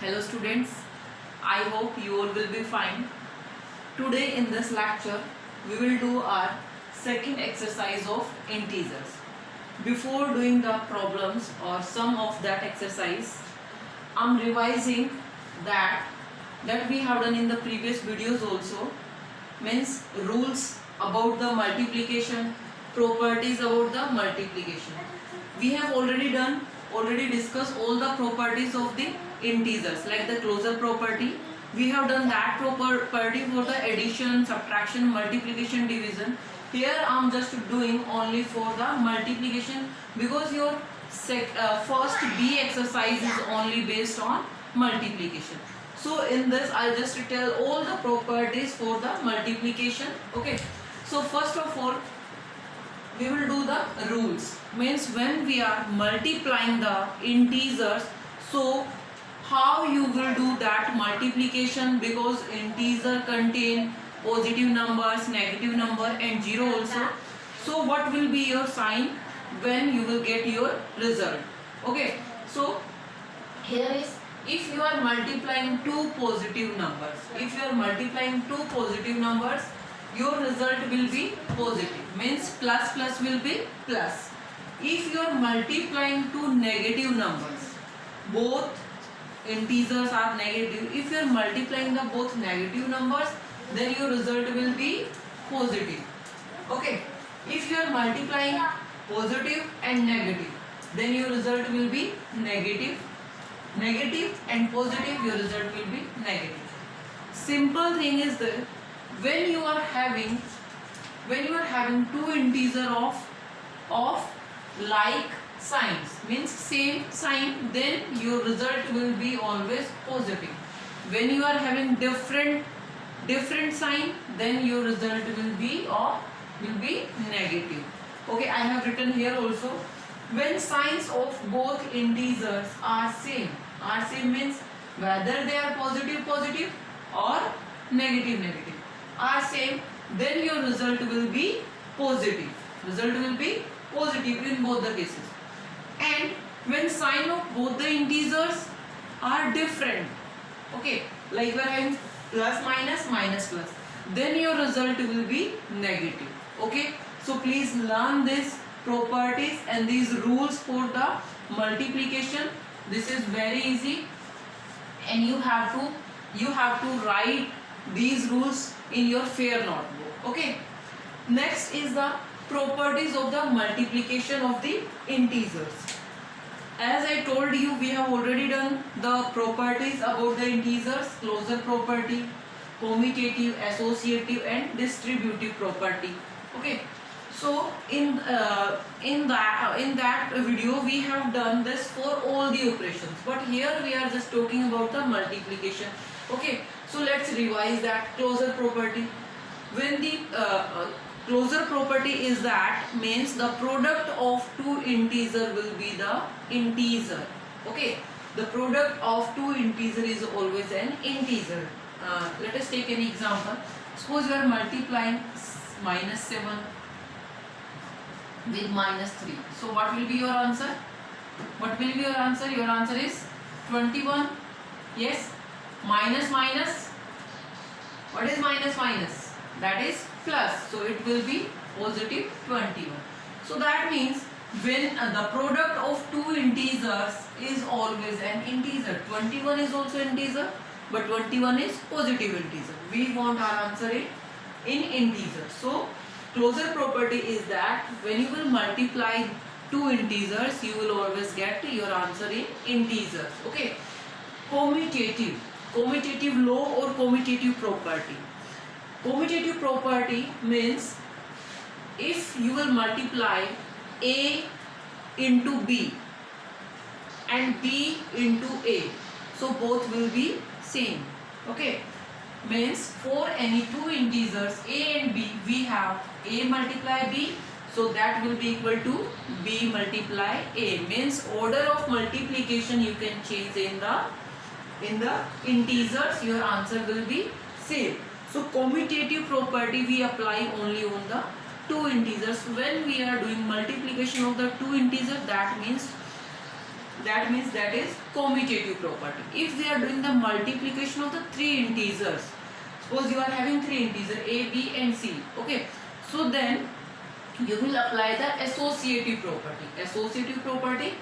Hello students, I hope you all will be fine. Today in this lecture we will do our second exercise of integers. Before doing the problems or sum of that exercise, I am revising that we have done in the previous videos also, means rules about the multiplication, properties about the multiplication. We have already discussed all the properties of the integers, like the closure property. We have done that property for the addition, subtraction, multiplication, division. Here I am just doing only for the multiplication, because your first B exercise is only based on multiplication. So in this I'll just tell all the properties for the multiplication. Okay, so first of all we will do the rules, means when we are multiplying the integers, so how you will do that multiplication, because integer contain positive numbers, negative number and zero also. So what will be your sign when you will get your result? Okay, so here is, if you are multiplying two positive numbers, your result will be positive, means plus plus will be plus. If you are multiplying two negative numbers, both integers are negative, if you are multiplying the both negative numbers, then your result will be positive. Okay, if you are multiplying positive and negative, then your result will be negative and positive, your result will be negative. Simple thing is that when you are having two integer of like signs, means same sign, then your result will be always positive. When you are having different sign, then your result will be negative. Okay, I have written here also, when signs of both integers are same means whether they are positive or negative are same, then your result will be positive. In both the cases. And when sign of both the integers are different, okay, like we are having plus minus plus, then your result will be negative. Okay, so please learn these properties and these rules for the multiplication. This is very easy, and you have to write these rules in your fair notebook. Okay, next is the properties of the multiplication of the integers. As I told you, we have already done the properties about the integers: closure property, commutative, associative and distributive property. Okay, so in that video we have done this for all the operations, but here we are just talking about the multiplication. Okay, so let's revise that. Closure property, when the closure property is that, means the product of two integer will be the integer. Okay, the product of two integer is always an integer. Let us take an example. Suppose you are multiplying -7 with -3. So what will be your answer? Your answer is 21. Yes. Minus, what is minus? That is plus, so it will be positive 21. So that means when the product of two integers is always an integer. 21 is also integer, but 21 is positive integer. We want our answer in integer. So closure property is that when you will multiply two integers, you will always get your answer in integers. Okay, commutative law or commutative property. Commutative property means if you will multiply A into B and B into A, so both will be same. Okay, means for any two integers A and B, we have A multiply B, so that will be equal to B multiply A. Means order of multiplication you can change in the integers, your answer will be same. So commutative property we apply only on the two integers. When we are doing multiplication of the two integers, that means that means that is commutative property. If we are doing the multiplication of the three integers, suppose you are having three integers a, b and c, okay, so then you will apply the associative property. Associative property,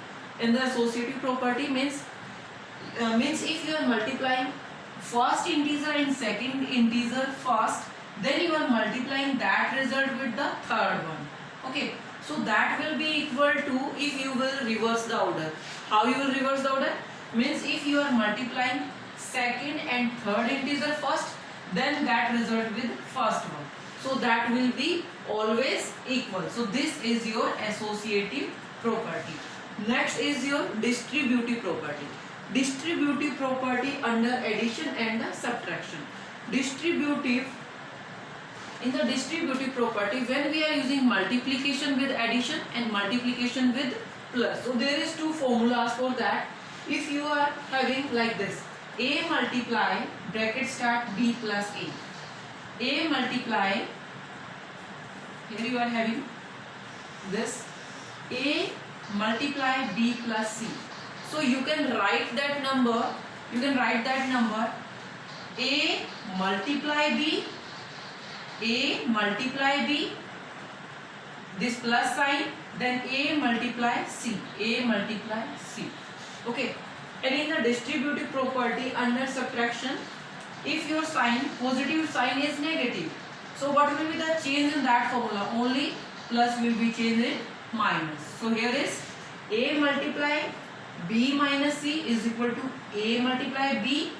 and the associative property means if you are multiplying first integer and second integer first, then you are multiplying that result with the third one, okay. So that will be equal to, if you will reverse the order. How you will reverse the order? Means if you are multiplying second and third integer first, then that result with first one. So that will be always equal. So this is your associative property. Next is your distributive property. Distributive property under addition and the subtraction. In the distributive property, when we are using multiplication with addition and multiplication with plus, so there is two formulas for that. If you are having like this, a multiply bracket start b plus a multiply, here you are having this a multiply b plus c. So you can write that number, a multiply b, this plus sign, then a multiply c, okay. And in the distributive property under subtraction, if your sign, positive sign is negative, so what will be the change in that formula? Only plus will be changed in minus. So here is a multiply b minus c is equal to a multiply b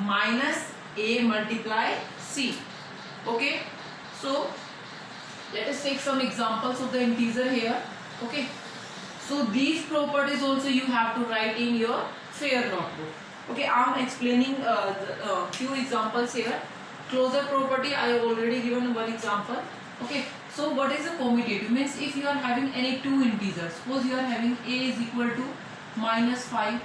minus a multiply c. Okay, so let us take some examples of the integer here. Okay, so these properties also you have to write in your fair notebook. Okay, I am explaining few examples here. Closure property I have already given one example. Okay, so what is a commutative? Means if you are having any two integers, suppose you are having a is equal to minus 5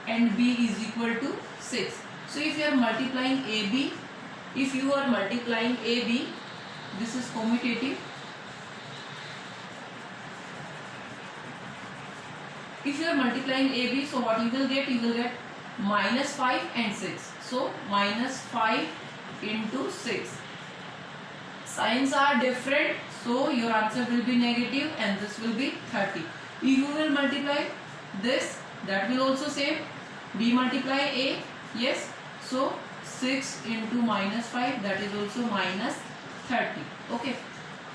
and b is equal to 6. So if you are multiplying ab, this is commutative. If you are multiplying ab, so what you will get? You will get minus 5 and 6. So minus 5 into 6. Signs are different, so your answer will be negative and this will be 30. If you will multiply this, that will also same. b multiply a, yes. So 6 into minus 5, that is also minus 30. Okay.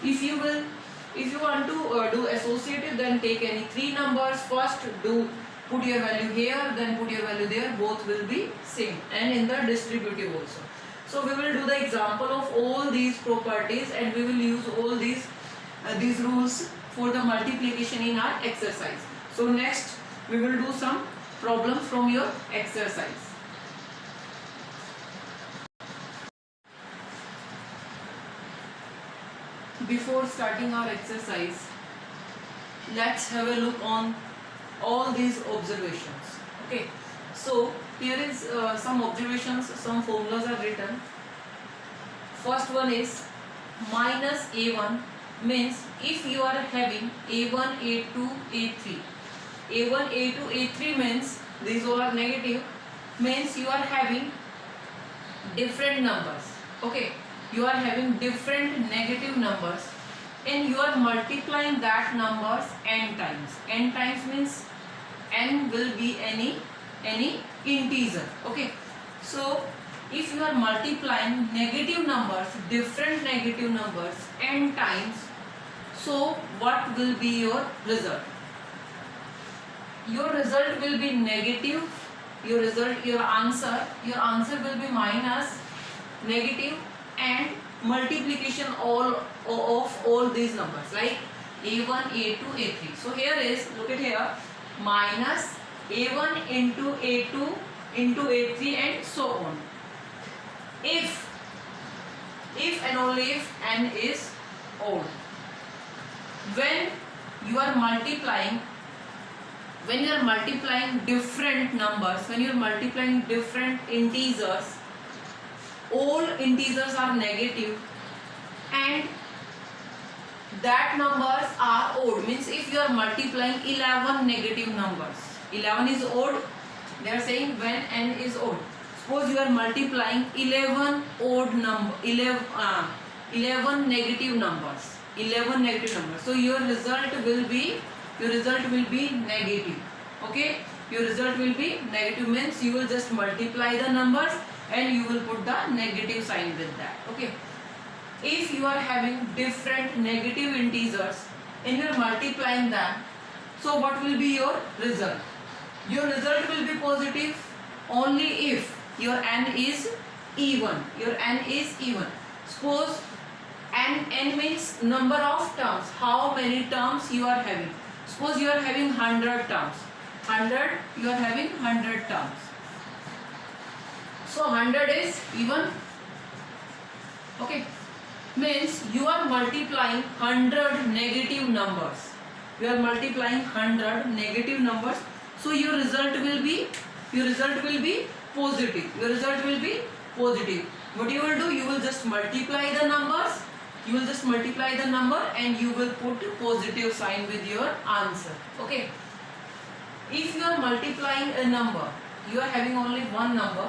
If you want to do associative, then take any three numbers. First put your value here, then put your value there. Both will be same. And in the distributive also. So we will do the example of all these properties, and we will use all these rules for the multiplication in our exercise. So next we will do some problems from your exercise. Before starting our exercise, let's have a look on all these observations. Okay, so here is some observations, some formulas are written. First one is minus a1, means if you are having a1, a2, a3, a1, a2, a3 means these all are negative, means you are having different numbers. Okay, you are having different negative numbers and you are multiplying that numbers n times. N times means n will be any integer. Okay, so if you are multiplying negative numbers, different negative numbers n times, so what will be your result? Your result will be negative. Your answer will be minus, negative, and multiplication of all these numbers like a1, a2, a3. So here is, look at here, minus a1 into a2 into a3 and so on. If and only if n is odd. When you are multiplying different numbers, when you are multiplying different integers, all integers are negative and that numbers are odd, means if you are multiplying 11 negative numbers, 11 is odd, they are saying when n is odd. Suppose you are multiplying 11 odd number, 11 negative numbers, 11 negative numbers, so your result will be negative. Okay, your result will be negative, means you will just multiply the numbers and you will put the negative sign with that. Okay, if you are having different negative integers and you are multiplying them, so what will be your result? Your result will be positive only if your n is even. Your n is even. Suppose n means number of terms, how many terms you are having. Suppose you are having 100 terms, 100, you are having 100 terms, so 100 is even. Okay, means you are multiplying 100 negative numbers, you are multiplying 100 negative numbers, so your result will be positive. Your result will be positive. What you will do, you will just multiply the numbers, you will just multiply the number and you will put positive sign with your answer. Okay, if you are multiplying a number, you are having only one number.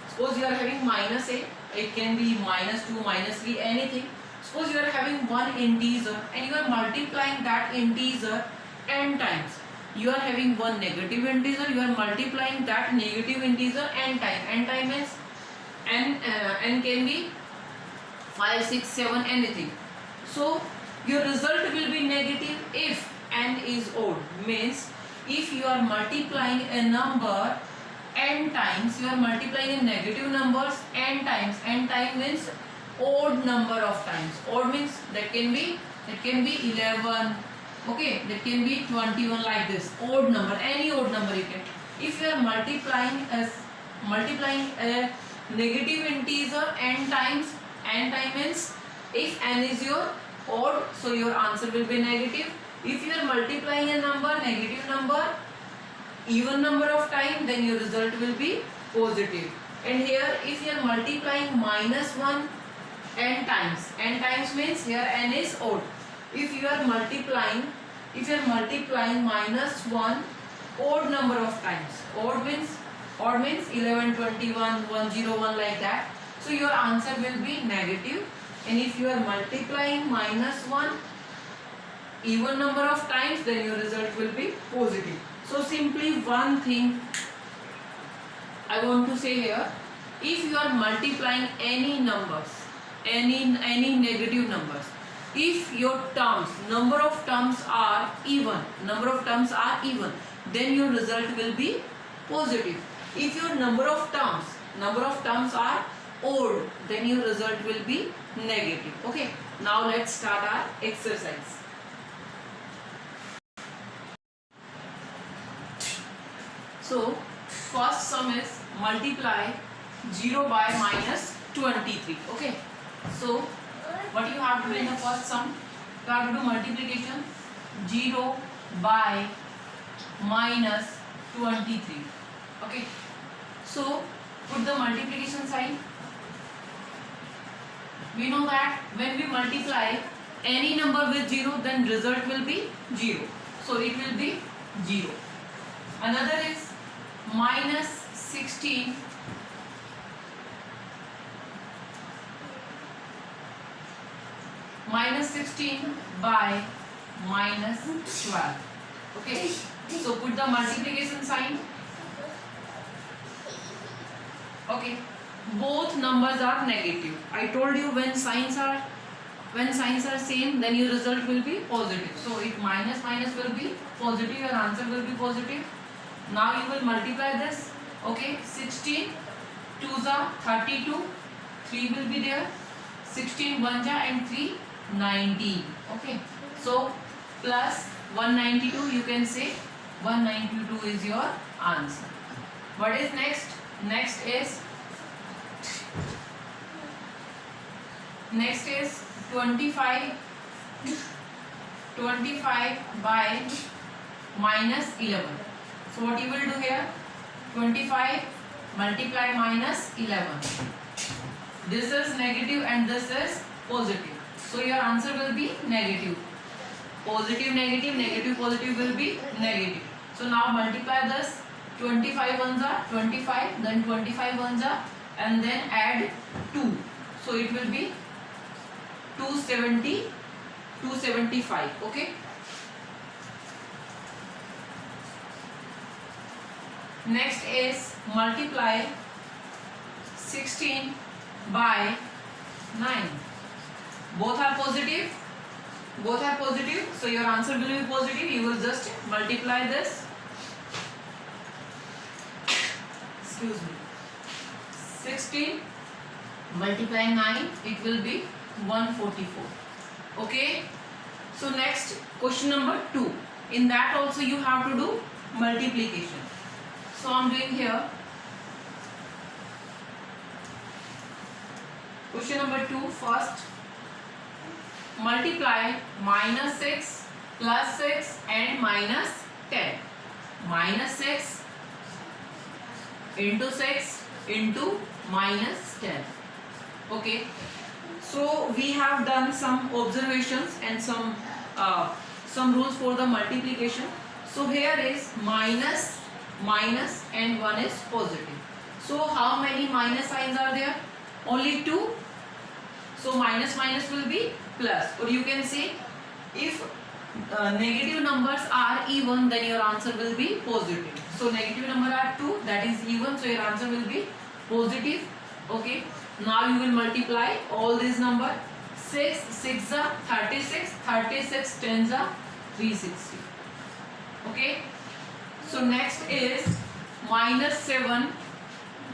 Suppose you are having minus a, it can be minus 2, minus 3, anything. Suppose you are having one integer and you are multiplying that integer n times. You are having one negative integer, you are multiplying that negative integer n time. N time means n can be 5, 6, 7, anything. So your result will be negative if n is odd. Means if you are multiplying a number n times, you are multiplying in negative numbers n times. N time means odd number of times. Odd means that can be 11. Okay, that can be 21, like this. Odd number, any odd number you can. If you are multiplying a negative integer n times, n time means if n is your odd, so your answer will be negative. If you are multiplying a number, negative number, even number of time, then your result will be positive. And here if you are multiplying minus 1 n times means here n is odd. If you are multiplying minus 1 odd number of times, odd means 11, 21, 101, like that, so your answer will be negative. And if you are multiplying minus 1 even number of times, then your result will be positive. So simply one thing I want to say here, if you are multiplying any numbers, any negative numbers, if your terms, number of terms are even, then your result will be positive. If your number of terms are odd, then your result will be negative. Okay, now let's start our exercise. So first sum is multiply 0 by minus 23. Okay, so what you have to do in the first sum, you have to do multiplication 0 by minus 23. Okay, so put the multiplication sign. We know that when we multiply any number with 0, then result will be 0, so it will be 0. Another is minus 16 by minus 12. Okay, so put the multiplication sign. Okay, both numbers are negative. I told you when signs are same, then your result will be positive. So if minus will be positive, your answer will be positive. Now you will multiply this. Okay, 16 2s are 32, 3 will be there, 16 1s are and 3 19. Okay, so plus 192, you can say 192 is your answer. What is next? Next is 25 by minus 11. So what you will do here, 25 multiply minus 11. This is negative and this is positive, so your answer will be negative. positive negative, negative positive will be negative. So now multiply this. 25 ones are 25, then 25 ones are, and then add 2. So it will be 270, 275. Okay. Next is multiply 16 by 9. Both are positive. Both are positive. So your answer will be positive. You will just multiply this. Excuse me. 16 multiply 9. It will be 144. Okay. So next question number 2. In that also you have to do multiplication. So I am doing here. Question number 2 first. Multiply minus 6 plus 6 and minus 10. Minus 6 into 6 into minus 10. Okay. So we have done some observations and some rules for the multiplication. So here is minus, minus and 1 is positive. So how many minus signs are there? Only 2. So minus minus will be plus, or you can say if negative numbers are even, then your answer will be positive. So negative number are 2, that is even, so your answer will be positive. Okay. Now you will multiply all these numbers. 6 6 are 36, 36 10s are 360. Okay. So next is minus 7.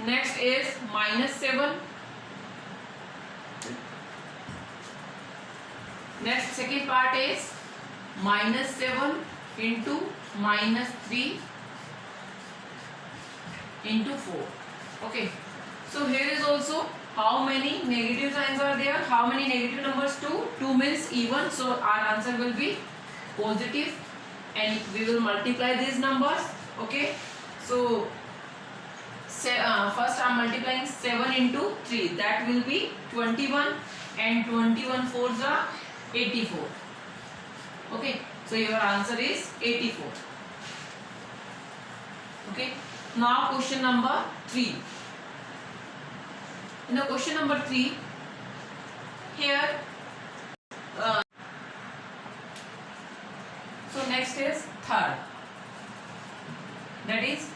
Next is minus 7. Next second part is minus 7 into minus 3 into 4. Okay. So here is also how many negative signs are there. How many negative numbers? 2. 2 means even. So our answer will be positive. And we will multiply these numbers. Okay. So first I am multiplying 7 into 3. That will be 21. And 21 4s are 84. Okay. So your answer is 84. Okay. Now question number 3. In the question number 3, here so next is third, that is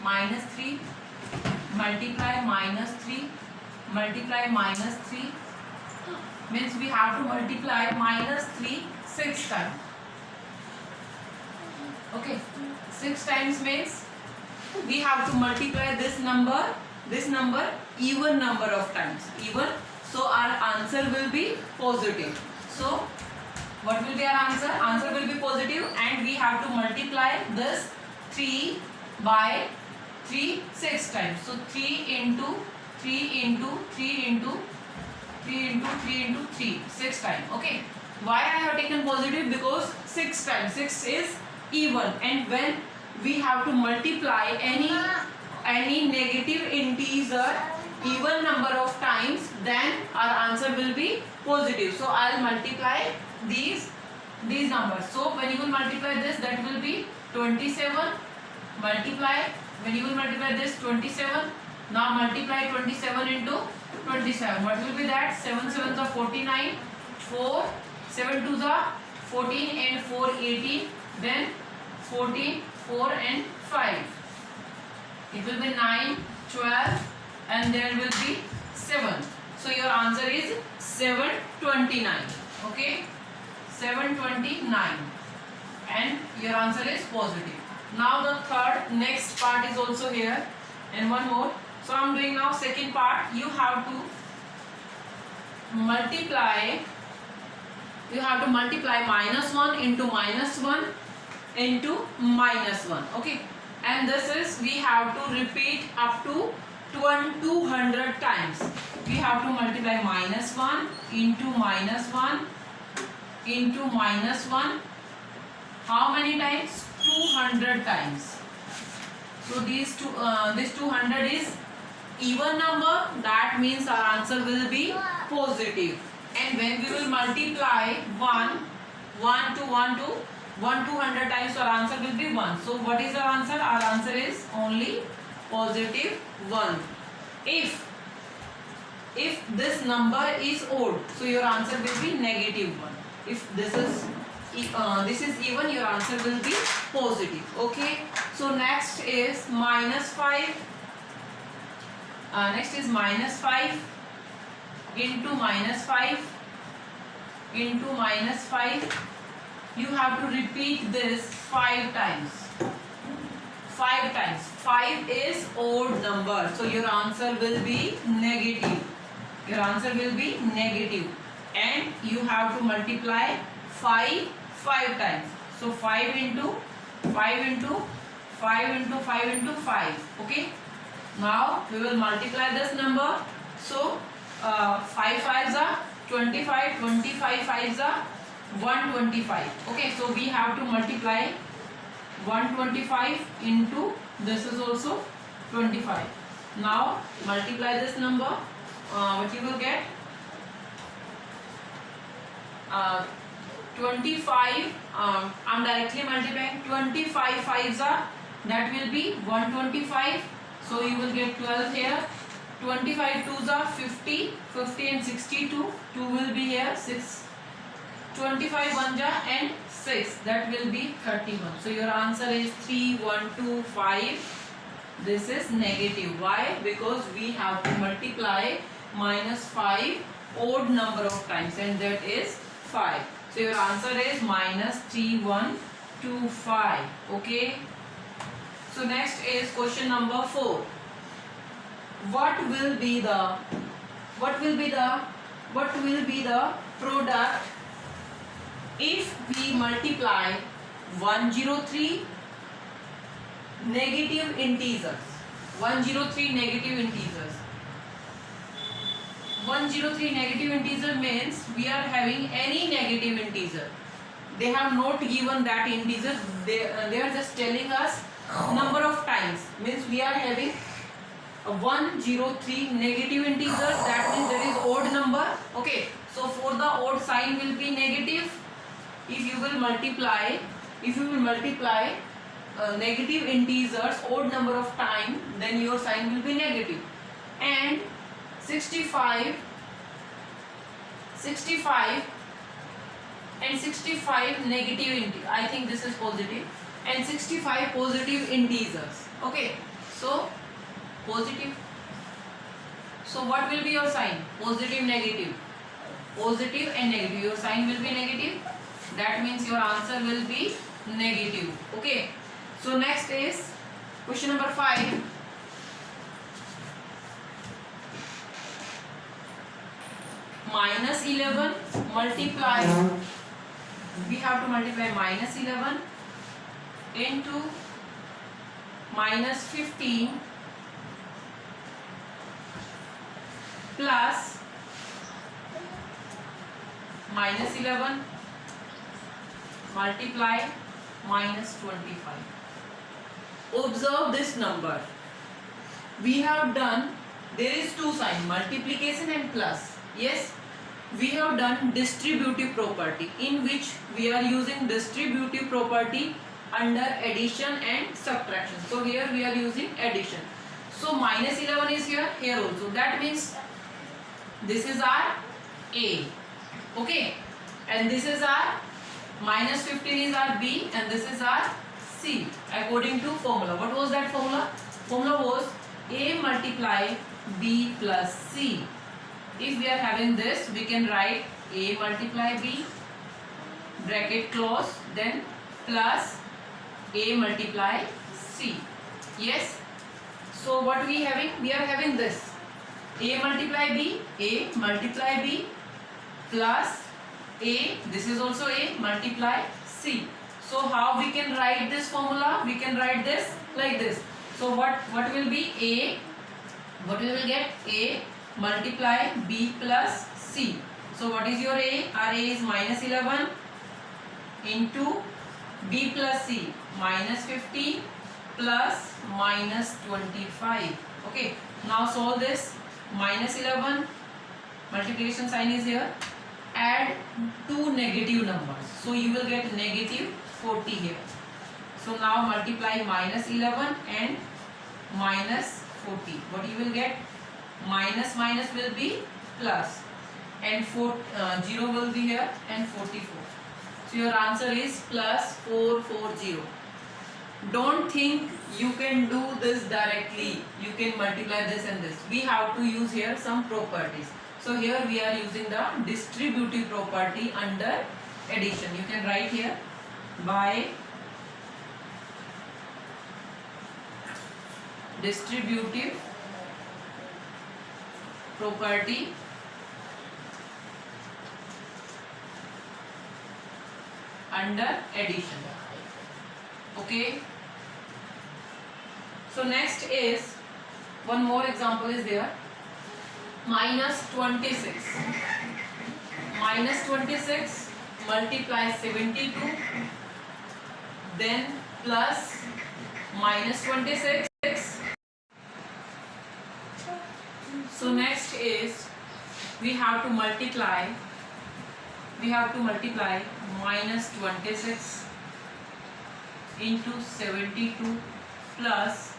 minus 3 multiply minus 3 multiply minus 3 means we have to multiply minus 3 6 times. Okay, 6 times means we have to multiply this number even number of times, even. So our answer will be positive. So what will be our answer? Answer will be positive, and we have to multiply this 3 by 3 6 times. So 3 into 3 into 3 into 3 into 3 into 3 6 times. Okay. Why I have taken positive? Because 6 times 6 is even, and when we have to multiply any negative integer even number of times, then our answer will be positive. So I'll multiply these numbers. So when you will multiply this, that will be 27 multiply, when you will multiply this 27, now multiply 27 into 27. What will be that? 7 7s are 49, 4 7 2s are 14 and 4 18, then 14 4 and 5. It will be 9 12 and there will be 7. So your answer is 729. Okay, 729, and your answer is positive. Now the third next part is also here, and one more. So I am doing now second part. You have to multiply minus 1 into minus 1 into minus 1. Okay, and this is we have to repeat up to 200 times. We have to multiply minus 1 into minus 1 into minus 1. How many times? 200 times. So this 200 is even number, that means our answer will be positive. And when we will multiply 1 1 to 1 to 1 to 100 times, so our answer will be 1. So what is our answer? Our answer is only positive 1. If this number is odd, so your answer will be negative 1. If this is even, your answer will be positive. Okay, so next is minus 5. Next is minus 5 into minus 5 into minus 5. You have to repeat this 5 times. 5 times. 5 is odd number, so your answer will be negative. Your answer will be negative, and you have to multiply 5 times. So 5 into 5 into 5 into 5 into 5. Okay. Now we will multiply this number. So 5 5s are 25, 25 5s are 125. Okay, so we have to multiply 125 into this is also 25. Now multiply this number. What you will get? 25. I'm directly multiplying 25 5s are, that will be 125. So you will get 12 here. 25 2s are 50. 50 and 62. 2 will be here. 6. 25 1s are and 6. That will be 31. So your answer is 3125. This is negative. Why? Because we have to multiply minus 5 odd number of times, and that is 5. So your answer is minus 3125. Okay. So next is question number 4. What will be the product if we multiply 103 negative integers? 103 negative integers. 103 negative integer means we are having any negative integer. They have not given that integer. They are just telling us number of times. Means we are having a 103 negative integer. That means there is odd number. Okay. So for the odd, sign will be negative. If you will multiply negative integers odd number of time, then your sign will be negative. And 65 and 65 negative integer. I think this is positive. And 65 positive integers. Okay. So positive. So what will be your sign? Positive, negative. Positive and negative. Your sign will be negative. That means your answer will be negative. Okay. So next is question number 5. Minus 11 multiply. We have to multiply minus 11 into minus 15 plus minus 11 multiply minus 25. Observe this number. We have done, there is two signs, multiplication and plus. Yes, we have done distributive property, in which we are using distributive property under addition and subtraction. So here we are using addition. So minus 11 is here also. That means this is our A. Okay. And this is our minus 15 is our B, and this is our C according to formula. What was that formula? Formula was A multiply B plus C. If we are having this, we can write A multiply B, bracket close, then plus A multiply C. Yes. So what we having? We are having this A multiply B, A multiply B plus A, this is also A multiply C. So how we can write this formula? We can write this like this. So what will be A? What we will get? A multiply B plus C. So what is your A? Our A is minus 11 into B plus C, minus 50 plus minus 25. Okay. Now solve this. Minus 11, multiplication sign is here, add two negative numbers. So you will get negative 40 here. So now multiply minus 11 and minus 40. What you will get? Minus minus will be plus, and 0 will be here, and 44. So your answer is plus 440. Don't think you can do this directly. You can multiply this and this. We have to use here some properties. So here we are using the distributive property under addition. You can write here by distributive property under addition. Okay. So next is one more example is there. Minus 26. Minus 26 multiply 72, then plus minus 26. So next is we have to multiply minus 26 into 72 plus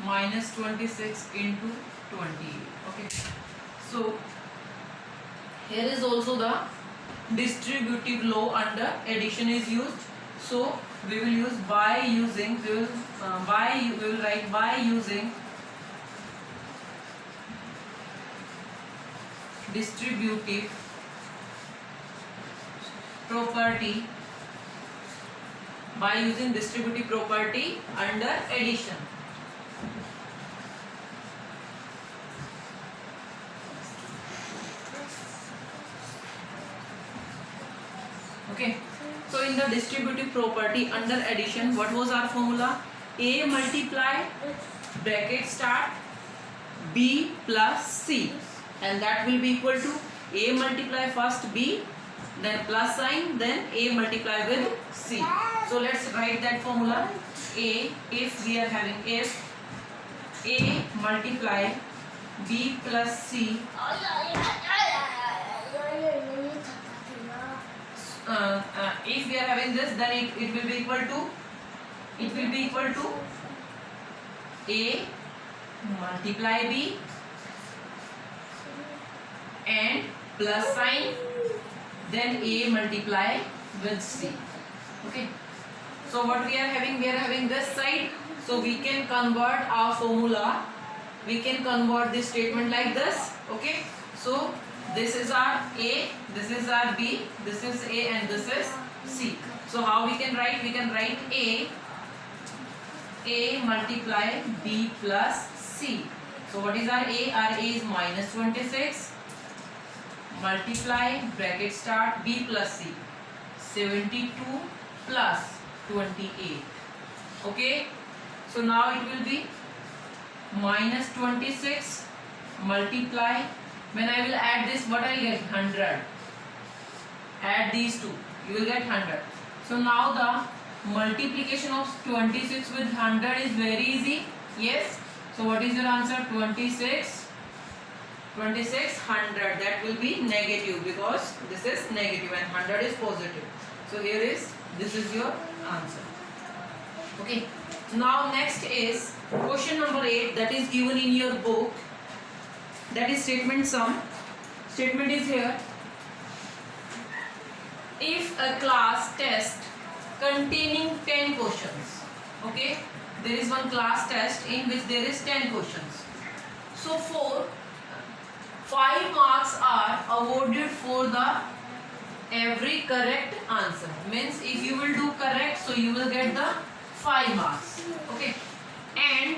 minus 26 into 28. Okay, so here is also the distributive law under addition is used. So we will use by using we will write by using distributive property, by using distributive property under addition. Okay, so in the distributive property under addition, what was our formula? A multiply bracket start B plus C, and that will be equal to A multiply first B, then plus sign, then A multiply with C. So let's write that formula. If we are having if A multiply B plus C, if we are having this, then it will be equal to A multiply B and plus sign, then A multiply with C. Okay, so what we are having this side, so we can convert our formula, we can convert this statement like this. Okay, so this is our A, this is our B, this is A and this is C. So how we can write? We can write A multiply B plus C. So what is our A? Our A is minus 26 multiply bracket start B plus C, 72 plus 28. Okay, so now it will be minus 26 multiply, when I will add this, what I will get? 100. Add these two, you will get 100. So now the multiplication of 26 with 100 is very easy. Yes, so what is your answer? 26 100, that will be negative because this is negative and 100 is positive. So here is, this is your answer. Okay, now next is question number 8, that is given in your book, that is statement sum. Statement is here: if a class test containing 10 questions, okay, there is one class test in which there is 10 questions. So 5 marks are awarded for the every correct answer. Means if you will do correct, so you will get the 5 marks. Okay, and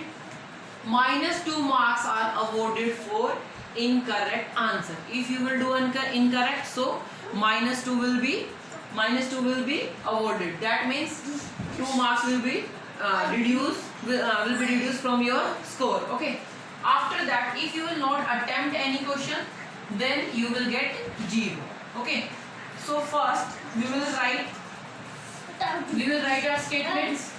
minus 2 marks are awarded for incorrect answer. If you will do incorrect, so minus 2 will be awarded. That means 2 marks will be reduced from your score. Okay, after that, if you will not attempt any question, then you will get 0. Okay, so first we will write our statements.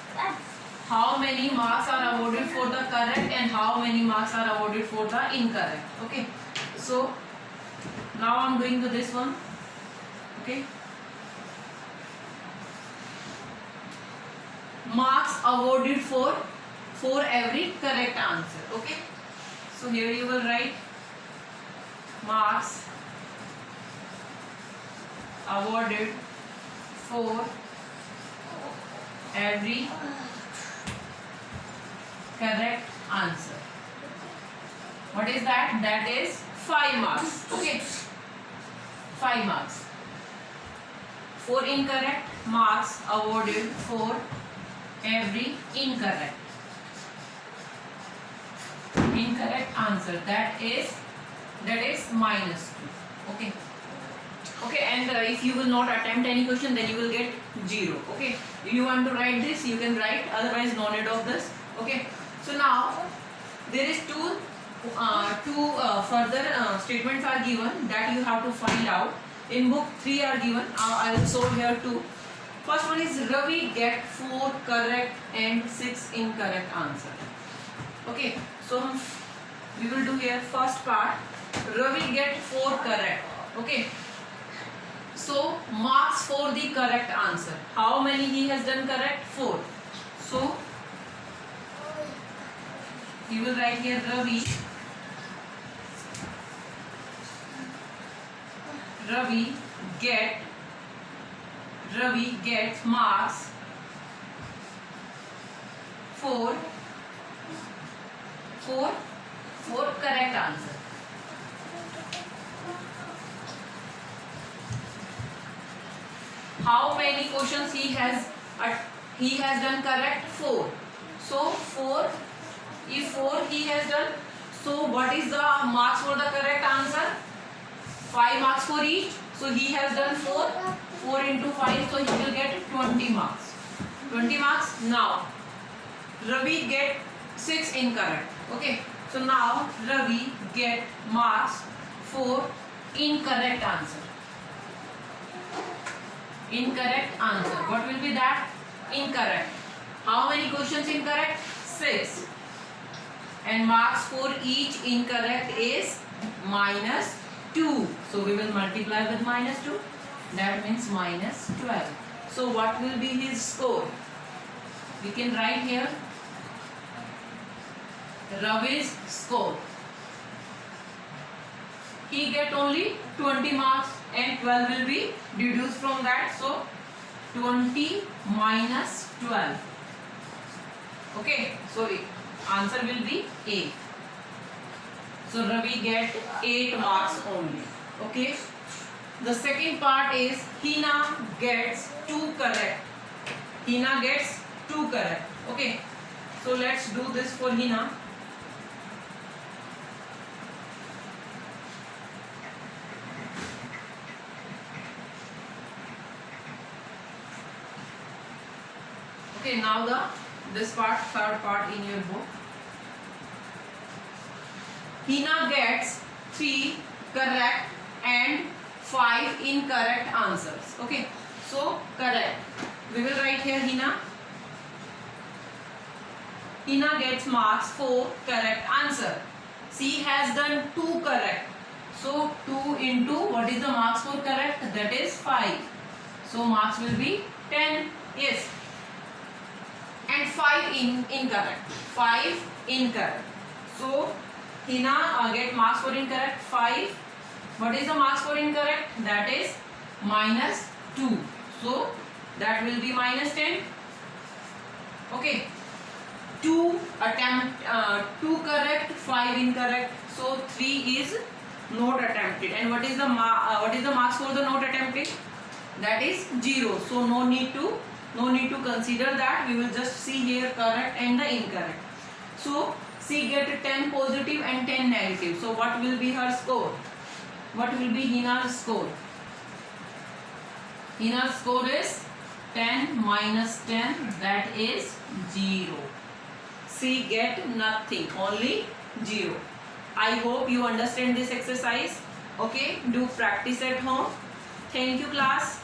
How many marks are awarded for the correct and how many marks are awarded for the incorrect. Okay, so now I am doing this one. Okay. Marks awarded for every correct answer. Okay. So here you will write marks awarded for every correct answer. What is that? That is 5 marks. Okay. 5 marks. For incorrect, marks awarded for every incorrect answer. That is -2. Okay. Okay, and if you will not attempt any question, then you will get 0. Okay. If you want to write this, you can write. Otherwise, no need of this. Okay. So now there is two further statements are given that you have to find out. In book 3 are given. I will show here 2. First one is Ravi get 4 correct and 6 incorrect answer. Okay, so we will do here first part. Ravi get 4 correct. Okay, so marks for the correct answer. How many he has done correct? 4. So you will write here Ravi gets marks for correct answer. How many questions he has done correct? 4. So 4. If 4 he has done, so what is the marks for the correct answer? 5 marks for each. So he has done 4. 4 into 5, so he will get 20 marks. 20 marks. Now Ravi get 6 incorrect. Okay. So now Ravi get marks for incorrect answer. Incorrect answer. What will be that? Incorrect. How many questions incorrect? 6. And marks for each incorrect is -2. So we will multiply with -2. That means -12. So what will be his score? We can write here Ravi's score. He get only 20 marks and 12 will be deduced from that. So 20 minus 12. Okay, so answer will be A. So Ravi get 8 marks only. Okay. The second part is Hina gets 2 correct. Hina gets 2 correct. Okay. So let's do this for Hina. Okay, now this part, third part in your book. Hina gets 3 correct and 5 incorrect answers. Okay, so correct. We will write here Hina. Hina gets marks for correct answer. She has done 2 correct. So 2 into what is the marks for correct? That is 5. So marks will be 10. Yes. And 5 incorrect. 5 incorrect. So Hina get marks for incorrect 5. What is the marks for incorrect? That is -2. So that will be -10. Okay. 2 correct, 5 incorrect. So 3 is not attempted. And what is the marks for the not attempted? That is 0. So no need to consider that. We will just see here correct and the incorrect. So she get 10 positive and 10 negative. So what will be her score? What will be Hina's score? Hina's score is 10 minus 10. That is 0. She get nothing, only 0. I hope you understand this exercise. Okay, do practice at home. Thank you, class.